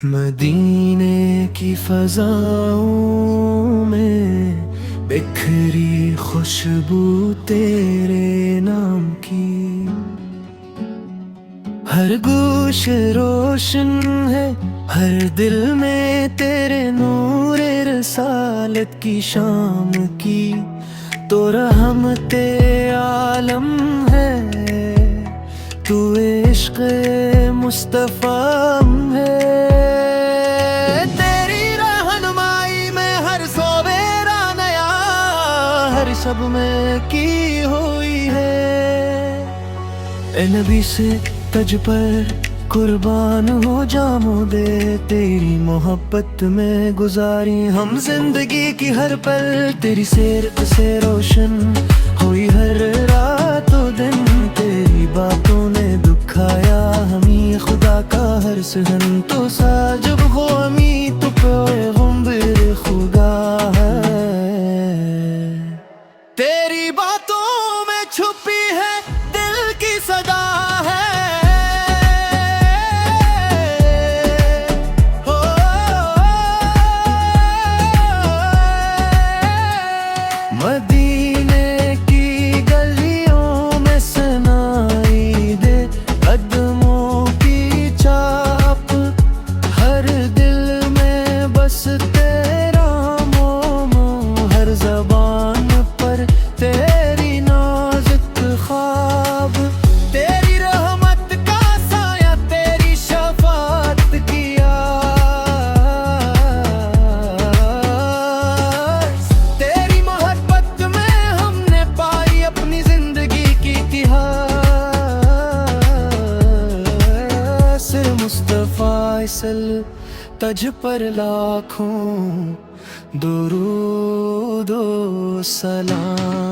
मदीने की फजाओं में बिखरी खुशबू तेरे नाम की। हर गोश रोशन है, हर दिल में तेरे नूर रसालत की शाम की। तो रहमते आलम है, तू इश्क़ मुस्तफ़ा है। सब में की हुई है। ए नबी से तज पर कुर्बान हो जामो दे, तेरी मोहब्बत में गुजारी हम जिंदगी की हर पल। तेरी सीरत से रोशन हुई हर रात व दिन, तेरी बातों ने दुखाया हमी खुदा का हर सहन। तो साजब हो हमी तो पैगंबर खुदा है, तेरी बातों में छुपी है दिल की सदा है। हो मदीने की गलियों में सुनाई दे कदमों की चाप, हर दिल में बस तेरा मोमो, हर ज़बान तेरी नाज़ुक ख्वाब। तेरी रहमत का साया, तेरी शफ़ाअत की आस, तेरी मोहब्बत में हमने पाई अपनी जिंदगी की इतिहास। मुस्तफ़ा सल तज पर लाखों दुरूद ओ सलाम।